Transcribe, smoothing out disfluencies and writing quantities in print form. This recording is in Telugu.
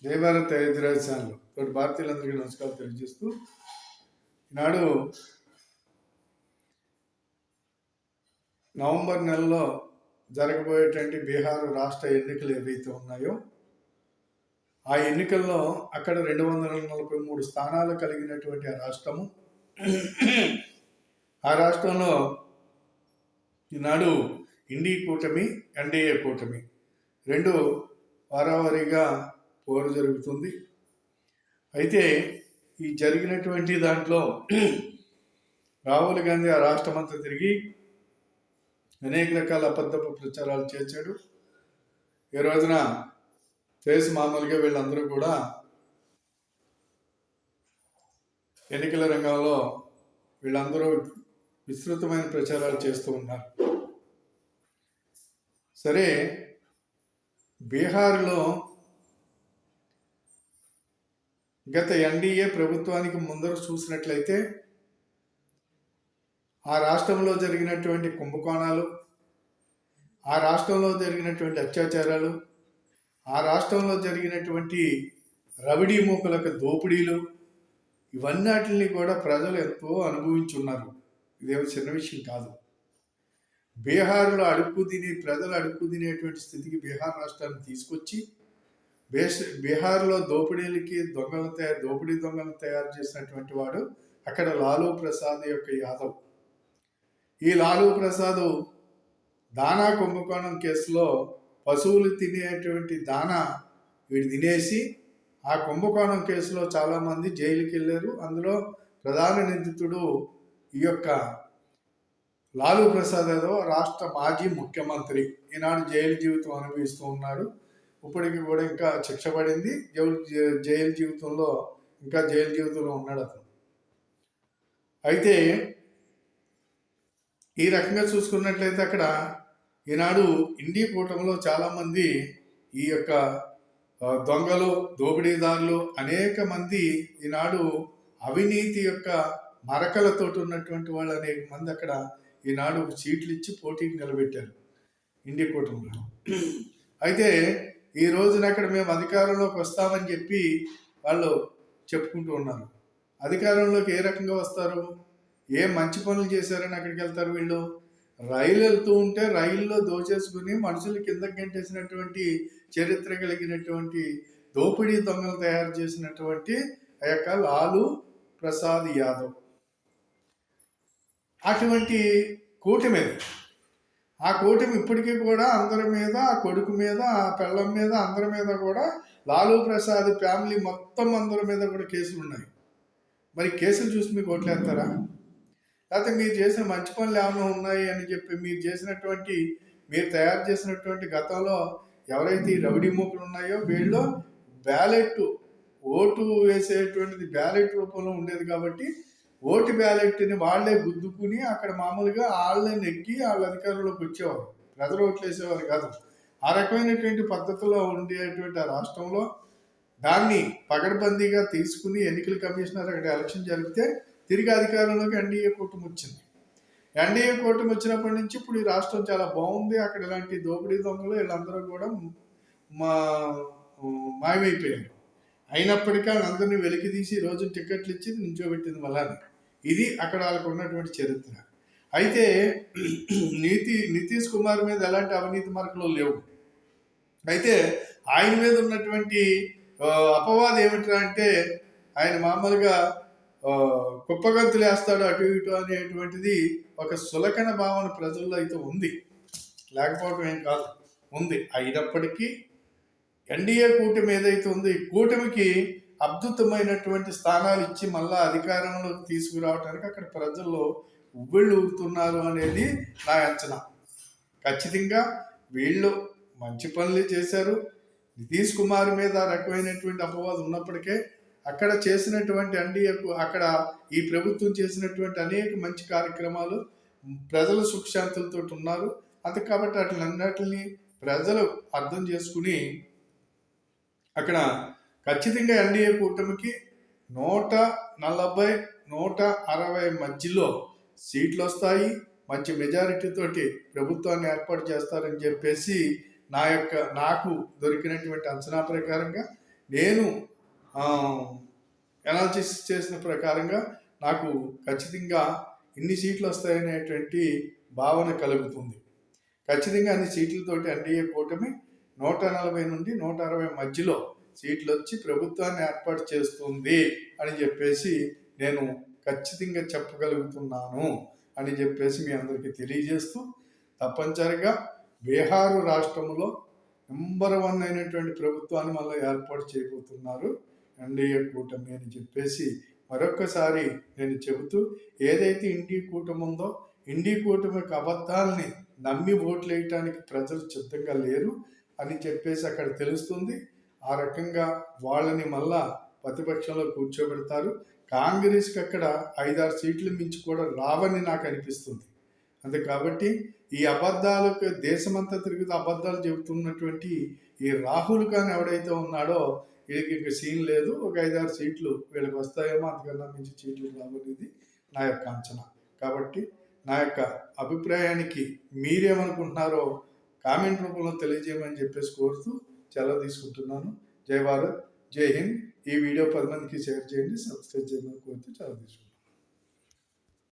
జై భారత్ ఐదు రాజధానులు తోటి భారతీయులందరికీ నమస్కారం తెలియజేస్తూ ఈనాడు నవంబర్ నెలలో జరగబోయేటువంటి బీహార్ రాష్ట్ర ఎన్నికలు ఏవైతే ఉన్నాయో ఆ ఎన్నికల్లో అక్కడ 243 స్థానాలు కలిగినటువంటి ఆ రాష్ట్రంలో ఈనాడు ఇండి కూటమి ఎన్డీఏ కూటమి రెండు వారావారీగా పోరు జరుగుతుంది. అయితే ఈ జరిగినటువంటి దాంట్లో రాహుల్ గాంధీ ఆ రాష్ట్రమంతా తిరిగి అనేక రకాల అబద్ధపు ప్రచారాలు చేశాడు. ఈ రోజున ఫేస్ మామూలుగా వీళ్ళందరూ కూడా ఎన్నికల రంగంలో వీళ్ళందరూ విస్తృతమైన ప్రచారాలు చేస్తూ ఉన్నారు. సరే, బీహార్లో గత ఎన్డీఏ ప్రభుత్వానికి ముందర చూసినట్లయితే ఆ రాష్ట్రంలో జరిగినటువంటి కుంభకోణాలు, ఆ రాష్ట్రంలో జరిగినటువంటి అత్యాచారాలు, ఆ రాష్ట్రంలో జరిగినటువంటి రవిడీ మూకలకు దోపిడీలు, ఇవన్నిటిని కూడా ప్రజలు ఎంతో అనుభవించున్నారు. ఇదేమో చిన్న విషయం కాదు. బీహార్లో ప్రజలు అడుక్కు తినేటువంటి స్థితికి బీహార్ రాష్ట్రాన్ని తీసుకొచ్చి బీహార్లో దోపిడీ దొంగలను తయారు చేసినటువంటి వాడు అక్కడ లాలూ ప్రసాద్ యాదవ్. ఈ లాలూ ప్రసాద్ దానా కుంభకోణం కేసులో పశువులు తినేటువంటి దానా వీడు తినేసి ఆ కుంభకోణం కేసులో చాలామంది జైలుకి వెళ్ళారు. అందులో ప్రధాన నిందితుడు ఈ యొక్క లాలూ ప్రసాద్ యాదవ్ రాష్ట్ర మాజీ ముఖ్యమంత్రి. ఈనాడు జైలు జీవితం అనుభవిస్తూ ఉన్నాడు. ఇప్పటికి కూడా ఇంకా శిక్ష పడింది. జైలు జీవితంలో ఉన్నాడు అతను. అయితే ఈ రకంగా చూసుకున్నట్లయితే అక్కడ ఈనాడు ఇండి కూటమిలో చాలామంది ఈ యొక్క దొంగలు, దోపిడీదారులు అనేక మంది ఈనాడు అవినీతి యొక్క మరకలతో ఉన్నటువంటి వాళ్ళు అనేక మంది అక్కడ ఈనాడు సీట్లు ఇచ్చి పోటీకి నిలబెట్టారు ఇండి కూటమిలో. అయితే ఈ రోజున అక్కడ మేము అధికారంలోకి వస్తామని చెప్పి వాళ్ళు చెప్పుకుంటూ ఉన్నారు. అధికారంలోకి ఏ రకంగా వస్తారు? ఏ మంచి పనులు చేశారని అక్కడికి వెళ్తారు వీళ్ళు? రైలు వెళ్తూ ఉంటే రైల్లో దోచేసుకుని మనుషులు కిందకి గంటేసినటువంటి చరిత్ర కలిగినటువంటి దోపిడీ దొంగలు తయారు చేసినటువంటి ఆ యొక్క లాలూ ప్రసాద్ యాదవ్. అటువంటి కూటమి, ఆ కూటమి ఇప్పటికీ కూడా అందరి మీద, ఆ కొడుకు మీద, ఆ పిల్లం మీద, అందరి మీద కూడా లాలూ ప్రసాద్ ఫ్యామిలీ మొత్తం అందరి మీద కూడా కేసులు ఉన్నాయి. మరి కేసులు చూసి మీకు ఓట్లేస్తారా? లేకపోతే మీరు చేసిన మంచి పనులు ఏమైనా ఉన్నాయి అని చెప్పి మీరు తయారు చేసినటువంటి గతంలో ఎవరైతే ఈ రౌడీ మూకలు ఉన్నాయో వీళ్ళు ఓటు వేసేటువంటిది బ్యాలెట్ రూపంలో ఉండేది కాబట్టి ఓటు బ్యాలెట్ని వాళ్లే గుద్దుకుని అక్కడ మామూలుగా వాళ్ళని నెగ్గి వాళ్ళ అధికారంలోకి వచ్చేవారు. ప్రజలు ఓట్లు వేసేవారు కాదు. ఆ రకమైనటువంటి పద్ధతిలో ఉండేటువంటి ఆ రాష్ట్రంలో దాన్ని పగడ్బందీగా తీసుకుని ఎన్నికల కమిషనర్ అక్కడ ఎలక్షన్ జరిగితే తిరిగి అధికారంలోకి ఎన్డీఏ కూటమి వచ్చింది. ఎన్డీఏ కూటమి వచ్చినప్పటి నుంచి ఇప్పుడు ఈ రాష్ట్రం చాలా బాగుంది. అక్కడ ఇలాంటి దోపిడీ దొంగలు వీళ్ళందరూ కూడా మాయమైపోయారు. అయినప్పటికీ వాళ్ళందరినీ వెలికి తీసి రోజు టికెట్లు ఇచ్చి నించోబెట్టింది మళ్ళాని. ఇది అక్కడ వాళ్ళకు ఉన్నటువంటి చరిత్ర. అయితే నితీష్ కుమార్ మీద ఎలాంటి అవినీతి మార్కులు లేవు. అయితే ఆయన మీద ఉన్నటువంటి అపవాదం ఏమిటంటే అంటే ఆయన మామూలుగా కుప్పగంతులు వేస్తాడు అటు ఇటు అనేటువంటిది ఒక సులకన భావన ప్రజల్లో అయితే ఉంది. లేకపోవడం ఏం కాదు, ఉంది. అయినప్పటికీ ఎన్డీఏ కూటమి ఏదైతే ఉందో ఈ కూటమికి అద్భుతమైనటువంటి స్థానాలు ఇచ్చి మళ్ళా అధికారంలోకి తీసుకురావడానికి అక్కడ ప్రజల్లో ఉవ్విళ్ళు ఊగుతున్నారు అనేది నా అంచనా. ఖచ్చితంగా వీళ్ళు మంచి పనులు చేశారు. నితీష్ కుమార్ మీద రకమైనటువంటి అపవాదం ఉన్నప్పటికే అక్కడ చేసినటువంటి ఎన్డీఏకు అక్కడ ఈ ప్రభుత్వం చేసినటువంటి అనేక మంచి కార్యక్రమాలు ప్రజల సుఖశాంతులతో ఉన్నారు. అంతే కాబట్టి అట్లన్నిటిని ప్రజలు అర్థం చేసుకుని అక్కడ ఖచ్చితంగా ఎన్డీఏ కూటమికి 140, 160 మధ్యలో సీట్లు వస్తాయి. మంచి మెజారిటీతోటి ప్రభుత్వాన్ని ఏర్పాటు చేస్తారని చెప్పేసి నాకు దొరికినటువంటి అంచనా ప్రకారంగా నేను అనాలిసిస్ చేసిన ప్రకారంగా నాకు ఖచ్చితంగా ఇన్ని సీట్లు వస్తాయనేటువంటి భావన కలుగుతుంది. ఖచ్చితంగా అన్ని సీట్లతోటి ఎన్డీఏ కూటమి 140 నుండి 160 మధ్యలో సీట్లు వచ్చి ప్రభుత్వాన్ని ఏర్పాటు చేస్తుంది అని చెప్పేసి నేను ఖచ్చితంగా చెప్పగలుగుతున్నాను అని చెప్పేసి మీ అందరికీ తెలియజేస్తూ, తప్పనిసరిగా బీహార్ రాష్ట్రంలో నెంబర్ 1 అయినటువంటి ప్రభుత్వాన్ని మళ్ళీ ఏర్పాటు చేయబోతున్నారు ఎన్డీఏ కూటమి అని చెప్పేసి మరొక్కసారి నేను చెబుతూ, ఏదైతే ఇండి కూటమి ఉందో ఇండి కూటమి అబద్ధాలని నమ్మి ఓట్లు వేయటానికి ప్రజలు సిద్ధంగా లేరు అని చెప్పేసి అక్కడ తెలుస్తుంది. ఆ రకంగా వాళ్ళని మళ్ళా ప్రతిపక్షంలో కూర్చోబెడతారు. కాంగ్రెస్కి అక్కడ 5-6 సీట్లు మించి కూడా రావని నాకు అనిపిస్తుంది. అంతే కాబట్టి ఈ అబద్ధాలకు దేశమంతా తిరుగుతూ అబద్ధాలు చెబుతున్నటువంటి ఈ రాహుల్ ఖాన్ ఎవడైతే ఉన్నాడో వీళ్ళకి ఇంకా సీన్ లేదు. ఒక 5-6 సీట్లు వీళ్ళకి వస్తాయేమో, అంతకన్నా మించి సీట్లు రావనేది నా యొక్క అంచనా. కాబట్టి నా యొక్క అభిప్రాయానికి మీరేమనుకుంటున్నారో కామెంట్ రూపంలో తెలియజేయమని చెప్పేసి కోరుతూ సెలవు తీసుకుంటున్నాను. జై భారత్, జై హింద్. ఈ వీడియో 10 మందికి షేర్ చేయండి, సబ్స్క్రైబ్ చేయమని కోరుతూ సెలవు తీసుకుంటున్నాను.